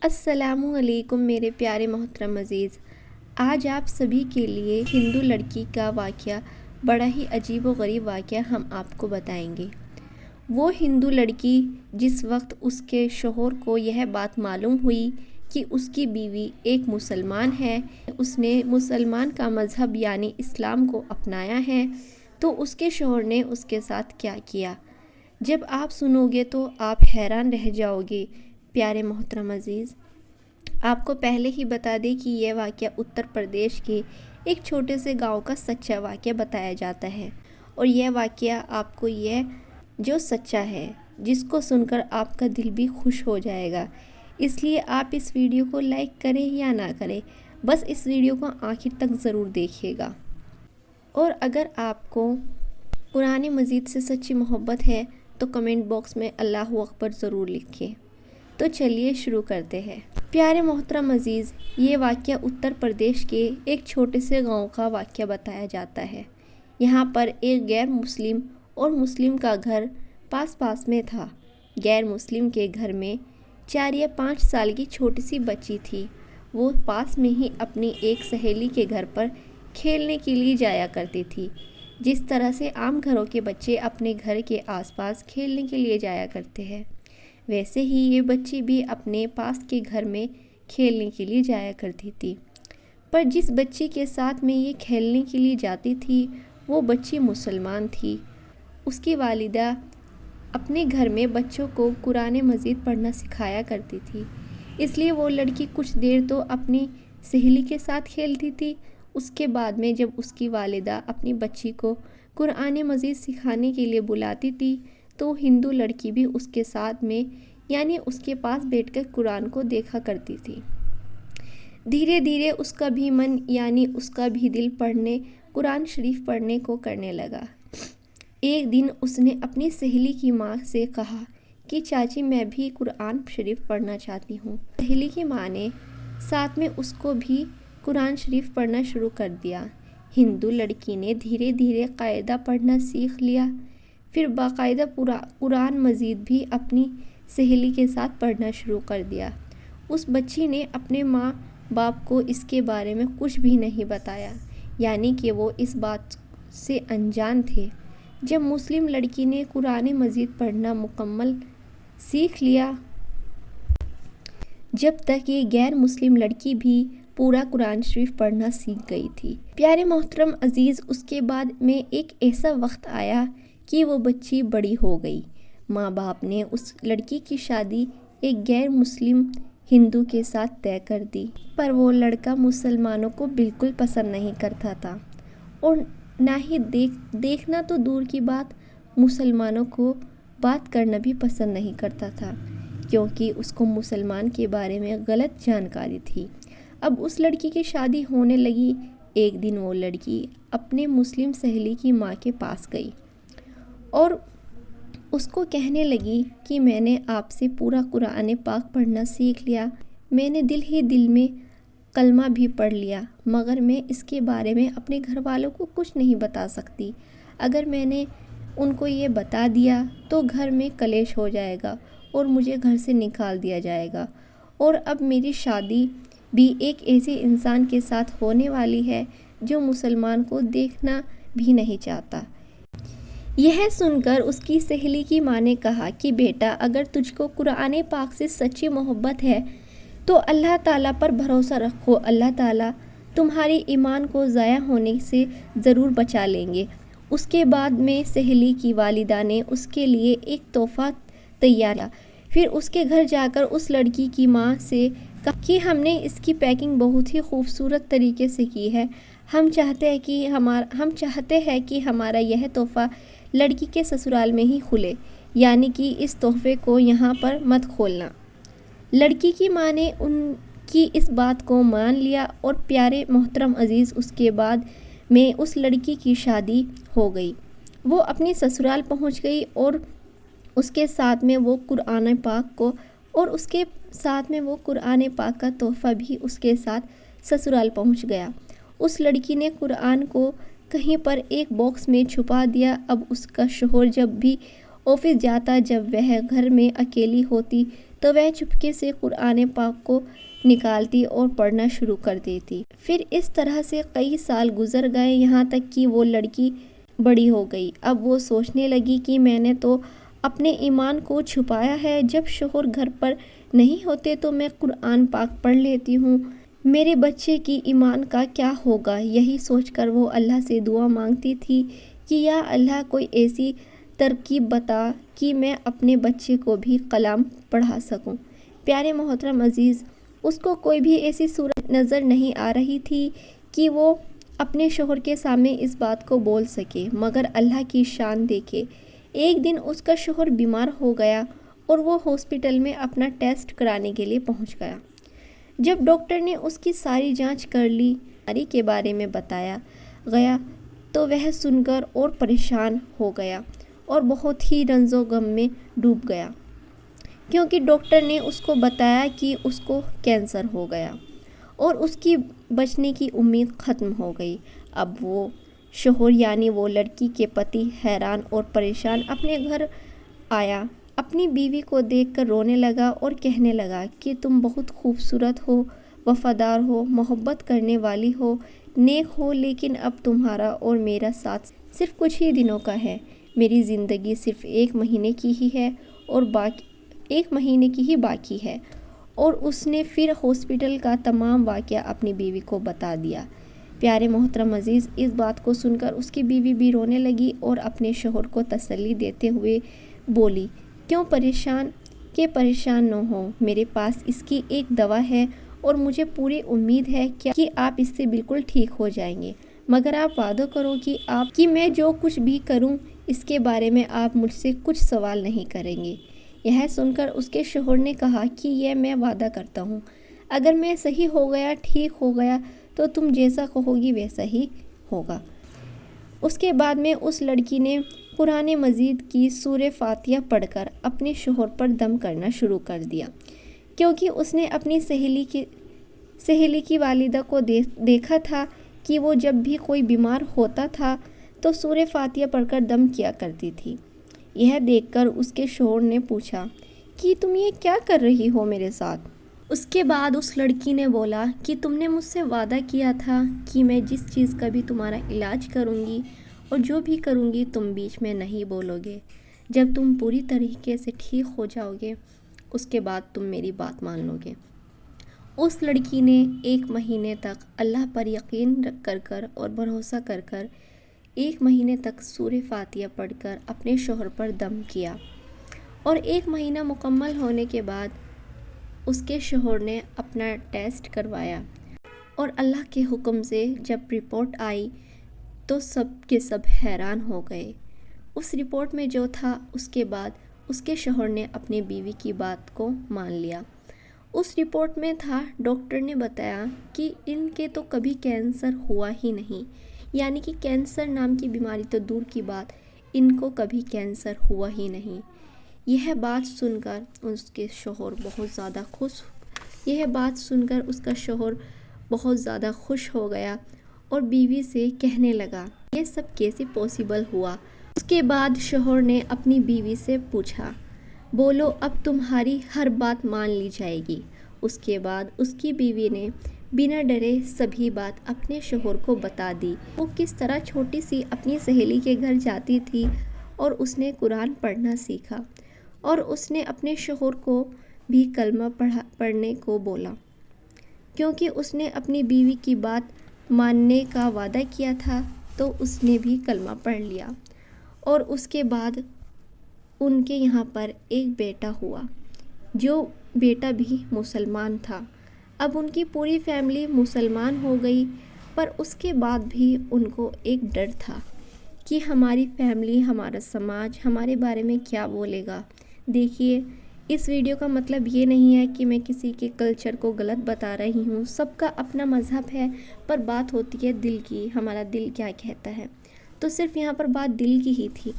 السلام علیکم میرے پیارے محترم عزیز، آج آپ سبھی کے لیے ہندو لڑکی کا واقعہ، بڑا ہی عجیب و غریب واقعہ ہم آپ کو بتائیں گے۔ وہ ہندو لڑکی جس وقت اس کے شوہر کو یہ بات معلوم ہوئی کہ اس کی بیوی ایک مسلمان ہے، اس نے مسلمان کا مذہب یعنی اسلام کو اپنایا ہے، تو اس کے شوہر نے اس کے ساتھ کیا کیا، جب آپ سنو گے تو آپ حیران رہ جاؤ گے۔ پیارے محترم عزیز، آپ کو پہلے ہی بتا دیں کہ یہ واقعہ اتر پردیش کے ایک چھوٹے سے گاؤں کا سچا واقعہ بتایا جاتا ہے، اور یہ واقعہ آپ کو یہ جو سچا ہے، جس کو سن کر آپ کا دل بھی خوش ہو جائے گا۔ اس لیے آپ اس ویڈیو کو لائک کریں یا نہ کریں، بس اس ویڈیو کو آخر تک ضرور دیکھیے گا۔ اور اگر آپ کو قرآن مجید سے سچی محبت ہے تو کمنٹ باکس میں اللہ اکبر ضرور لکھیں۔ تو چلیے شروع کرتے ہیں۔ پیارے محترم عزیز، یہ واقعہ اتر پردیش کے ایک چھوٹے سے گاؤں کا واقعہ بتایا جاتا ہے۔ یہاں پر ایک غیر مسلم اور مسلم کا گھر پاس پاس میں تھا۔ غیر مسلم کے گھر میں 4 یا 5 سال کی چھوٹی سی بچی تھی۔ وہ پاس میں ہی اپنی ایک سہیلی کے گھر پر کھیلنے کے لیے جایا کرتی تھی، جس طرح سے عام گھروں کے بچے اپنے گھر کے آس پاس کھیلنے کے لیے جایا کرتے ہیں، ویسے ہی یہ بچی بھی اپنے پاس کے گھر میں کھیلنے کے لیے جایا کرتی تھی۔ پر جس بچی کے ساتھ میں یہ کھیلنے کے لیے جاتی تھی، وہ بچی مسلمان تھی۔ اس کی والدہ اپنے گھر میں بچوں کو قرآن مجید پڑھنا سکھایا کرتی تھی، اس لیے وہ لڑکی کچھ دیر تو اپنی سہیلی کے ساتھ کھیلتی تھی۔ اس کے بعد میں جب اس کی والدہ اپنی بچی کو قرآن مجید سکھانے کے لیے بلاتی تھی، تو ہندو لڑکی بھی اس کے ساتھ میں یعنی اس کے پاس بیٹھ کر قرآن کو دیکھا کرتی تھی۔ دھیرے دھیرے اس کا بھی من یعنی اس کا بھی دل قرآن شریف پڑھنے کو کرنے لگا۔ ایک دن اس نے اپنی سہیلی کی ماں سے کہا کہ چاچی میں بھی قرآن شریف پڑھنا چاہتی ہوں۔ سہیلی کی ماں نے ساتھ میں اس کو بھی قرآن شریف پڑھنا شروع کر دیا۔ ہندو لڑکی نے دھیرے دھیرے قاعدہ پڑھنا سیکھ لیا، پھر باقاعدہ قرآن مجید بھی اپنی سہیلی کے ساتھ پڑھنا شروع کر دیا۔ اس بچی نے اپنے ماں باپ کو اس کے بارے میں کچھ بھی نہیں بتایا، یعنی کہ وہ اس بات سے انجان تھے۔ جب مسلم لڑکی نے قرآن مجید پڑھنا مکمل سیکھ لیا، جب تک یہ غیر مسلم لڑکی بھی پورا قرآن شریف پڑھنا سیکھ گئی تھی۔ پیارے محترم عزیز، اس کے بعد میں ایک ایسا وقت آیا کہ وہ بچی بڑی ہو گئی۔ ماں باپ نے اس لڑکی کی شادی ایک غیر مسلم ہندو کے ساتھ طے کر دی، پر وہ لڑکا مسلمانوں کو بالکل پسند نہیں کرتا تھا، اور نہ ہی دیکھنا تو دور کی بات، مسلمانوں کو بات کرنا بھی پسند نہیں کرتا تھا، کیونکہ اس کو مسلمان کے بارے میں غلط جانکاری تھی۔ اب اس لڑکی کی شادی ہونے لگی۔ ایک دن وہ لڑکی اپنے مسلم سہیلی کی ماں کے پاس گئی اور اس کو کہنے لگی کہ میں نے آپ سے پورا قرآن پاک پڑھنا سیکھ لیا، میں نے دل ہی دل میں کلمہ بھی پڑھ لیا، مگر میں اس کے بارے میں اپنے گھر والوں کو کچھ نہیں بتا سکتی۔ اگر میں نے ان کو یہ بتا دیا تو گھر میں کلیش ہو جائے گا اور مجھے گھر سے نکال دیا جائے گا، اور اب میری شادی بھی ایک ایسے انسان کے ساتھ ہونے والی ہے جو مسلمان کو دیکھنا بھی نہیں چاہتا۔ یہ سن کر اس کی سہیلی کی ماں نے کہا کہ بیٹا، اگر تجھ کو قرآن پاک سے سچی محبت ہے تو اللہ تعالیٰ پر بھروسہ رکھو، اللہ تعالیٰ تمہاری ایمان کو ضائع ہونے سے ضرور بچا لیں گے۔ اس کے بعد میں سہیلی کی والدہ نے اس کے لیے ایک تحفہ تیار کیا۔ پھر اس کے گھر جا کر اس لڑکی کی ماں سے کہا کہ ہم نے اس کی پیکنگ بہت ہی خوبصورت طریقے سے کی ہے، ہم چاہتے ہیں کہ ہمارا یہ تحفہ لڑکی کے سسرال میں ہی کھلے، یعنی کہ اس تحفے کو یہاں پر مت کھولنا۔ لڑکی کی ماں نے ان کی اس بات کو مان لیا، اور پیارے محترم عزیز، اس کے بعد میں اس لڑکی کی شادی ہو گئی۔ وہ اپنی سسرال پہنچ گئی، اور اس کے ساتھ میں وہ قرآن پاک کا تحفہ بھی اس کے ساتھ سسرال پہنچ گیا۔ اس لڑکی نے قرآن کو کہیں پر ایک باکس میں چھپا دیا۔ اب اس کا شوہر جب بھی آفس جاتا، جب وہ گھر میں اکیلی ہوتی تو وہ چپکے سے قرآن پاک کو نکالتی اور پڑھنا شروع کر دیتی۔ پھر اس طرح سے کئی سال گزر گئے، یہاں تک کہ وہ لڑکی بڑی ہو گئی۔ اب وہ سوچنے لگی کہ میں نے تو اپنے ایمان کو چھپایا ہے، جب شوہر گھر پر نہیں ہوتے تو میں قرآن پاک پڑھ لیتی ہوں، میرے بچے کی ایمان کا کیا ہوگا؟ یہی سوچ کر وہ اللہ سے دعا مانگتی تھی کہ یا اللہ کوئی ایسی ترکیب بتا کہ میں اپنے بچے کو بھی کلام پڑھا سکوں۔ پیارے محترم عزیز، اس کو کوئی بھی ایسی صورت نظر نہیں آ رہی تھی کہ وہ اپنے شوہر کے سامنے اس بات کو بول سکے، مگر اللہ کی شان دیکھے۔ ایک دن اس کا شوہر بیمار ہو گیا اور وہ ہاسپٹل میں اپنا ٹیسٹ کرانے کے لیے پہنچ گیا۔ جب ڈاکٹر نے اس کی ساری جانچ کر لی، بیماری کے بارے میں بتایا گیا، تو وہ سن کر اور پریشان ہو گیا اور بہت ہی رنج و غم میں ڈوب گیا، کیونکہ ڈاکٹر نے اس کو بتایا کہ اس کو کینسر ہو گیا اور اس کی بچنے کی امید ختم ہو گئی۔ اب وہ شوہر یعنی وہ لڑکی کے پتی حیران اور پریشان اپنے گھر آیا، اپنی بیوی کو دیکھ کر رونے لگا اور کہنے لگا کہ تم بہت خوبصورت ہو، وفادار ہو، محبت کرنے والی ہو، نیک ہو، لیکن اب تمہارا اور میرا ساتھ صرف کچھ ہی دنوں کا ہے، میری زندگی صرف 1 مہینے کی ہی ہے اور 1 مہینے کی ہی باقی ہے۔ اور اس نے پھر ہاسپٹل کا تمام واقعہ اپنی بیوی کو بتا دیا۔ پیارے محترم عزیز، اس بات کو سن کر اس کی بیوی بھی رونے لگی اور اپنے شوہر کو تسلی دیتے ہوئے بولی، کیوں پریشان نہ ہو، میرے پاس اس کی ایک دوا ہے اور مجھے پوری امید ہے کہ آپ اس سے بالکل ٹھیک ہو جائیں گے، مگر آپ وعدہ کرو کہ میں جو کچھ بھی کروں اس کے بارے میں آپ مجھ سے کچھ سوال نہیں کریں گے۔ یہ سن کر اس کے شوہر نے کہا کہ یہ میں وعدہ کرتا ہوں، اگر میں صحیح ہو گیا، ٹھیک ہو گیا تو تم جیسا کہو گی ویسا ہی ہوگا۔ اس کے بعد میں اس لڑکی نے قرآن مجید کی سورہ فاتحہ پڑھ کر اپنے شوہر پر دم کرنا شروع کر دیا، کیونکہ اس نے اپنی سہیلی کی والدہ کو دیکھا تھا کہ وہ جب بھی کوئی بیمار ہوتا تھا تو سورہ فاتحہ پڑھ کر دم کیا کرتی تھی۔ یہ دیکھ کر اس کے شوہر نے پوچھا کہ تم یہ کیا کر رہی ہو میرے ساتھ؟ اس کے بعد اس لڑکی نے بولا کہ تم نے مجھ سے وعدہ کیا تھا کہ میں جس چیز کا بھی تمہارا علاج کروں گی اور جو بھی کروں گی تم بیچ میں نہیں بولو گے، جب تم پوری طریقے سے ٹھیک ہو جاؤ گے اس کے بعد تم میری بات مان لو گے۔ اس لڑکی نے 1 مہینے تک اللہ پر یقین کر اور بھروسہ کر 1 مہینے تک سورہ فاتحہ پڑھ کر اپنے شوہر پر دم کیا، اور 1 مہینہ مکمل ہونے کے بعد اس کے شوہر نے اپنا ٹیسٹ کروایا، اور اللہ کے حکم سے جب رپورٹ آئی تو سب کے سب حیران ہو گئے۔ اس رپورٹ میں جو تھا، اس کے بعد اس کے شوہر نے اپنی بیوی کی بات کو مان لیا۔ اس رپورٹ میں تھا، ڈاکٹر نے بتایا کہ ان کے تو کبھی کینسر ہوا ہی نہیں، یعنی کہ کینسر نام کی بیماری تو دور کی بات، ان کو کبھی کینسر ہوا ہی نہیں۔ یہ بات سن کر اس کے شوہر بہت زیادہ خوش ہو گیا اور بیوی سے کہنے لگا یہ سب کیسے پاسبل ہوا۔ اس کے بعد شوہر نے اپنی بیوی سے پوچھا، بولو اب تمہاری ہر بات مان لی جائے گی۔ اس کے بعد اس کی بیوی نے بنا ڈرے سبھی بات اپنے شوہر کو بتا دی، وہ کس طرح چھوٹی سی اپنی سہیلی کے گھر جاتی تھی اور اس نے قرآن پڑھنا سیکھا، اور اس نے اپنے شوہر کو بھی کلمہ پڑھنے کو بولا، کیونکہ اس نے اپنی بیوی کی بات ماننے کا وعدہ کیا تھا، تو اس نے بھی کلمہ پڑھ لیا۔ اور اس کے بعد ان کے یہاں پر ایک بیٹا ہوا، جو بیٹا بھی مسلمان تھا۔ اب ان کی پوری فیملی مسلمان ہو گئی، پر اس کے بعد بھی ان کو ایک ڈر تھا کہ ہماری فیملی، ہمارا سماج ہمارے بارے میں کیا بولے گا۔ دیکھیے، اس ویڈیو کا مطلب یہ نہیں ہے کہ میں کسی کے کلچر کو غلط بتا رہی ہوں، سب کا اپنا مذہب ہے، پر بات ہوتی ہے دل کی، ہمارا دل کیا کہتا ہے۔ تو صرف یہاں پر بات دل کی ہی تھی،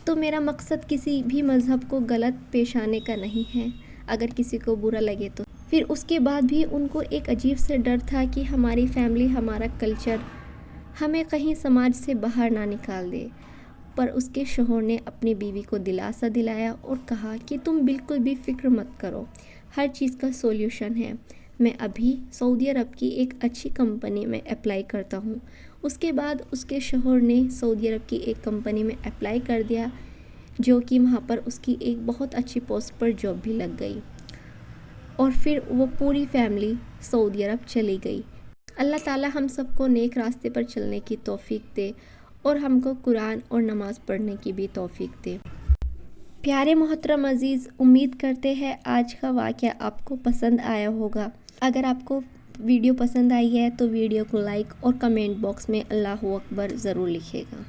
تو میرا مقصد کسی بھی مذہب کو غلط پیش آنے کا نہیں ہے، اگر کسی کو برا لگے تو۔ پھر اس کے بعد بھی ان کو ایک عجیب سے ڈر تھا کہ ہماری فیملی، ہمارا کلچر ہمیں کہیں سماج سے باہر نہ نکال دے، پر اس کے شوہر نے اپنی بیوی کو دلاسا دلایا اور کہا کہ تم بالکل بھی فکر مت کرو، ہر چیز کا سولوشن ہے۔ میں ابھی سعودی عرب کی ایک اچھی کمپنی میں اپلائی کرتا ہوں۔ اس کے بعد اس کے شوہر نے سعودی عرب کی ایک کمپنی میں اپلائی کر دیا، جو کہ وہاں پر اس کی ایک بہت اچھی پوسٹ پر جاب بھی لگ گئی، اور پھر وہ پوری فیملی سعودی عرب چلی گئی۔ اللہ تعالی ہم سب کو نیک راستے پر چلنے کی توفیق دے اور ہم کو قرآن اور نماز پڑھنے کی بھی توفیق دے۔ پیارے محترم عزیز، امید کرتے ہیں آج کا واقعہ آپ کو پسند آیا ہوگا۔ اگر آپ کو ویڈیو پسند آئی ہے تو ویڈیو کو لائک اور کمنٹ باکس میں اللہ اکبر ضرور لکھیے گا۔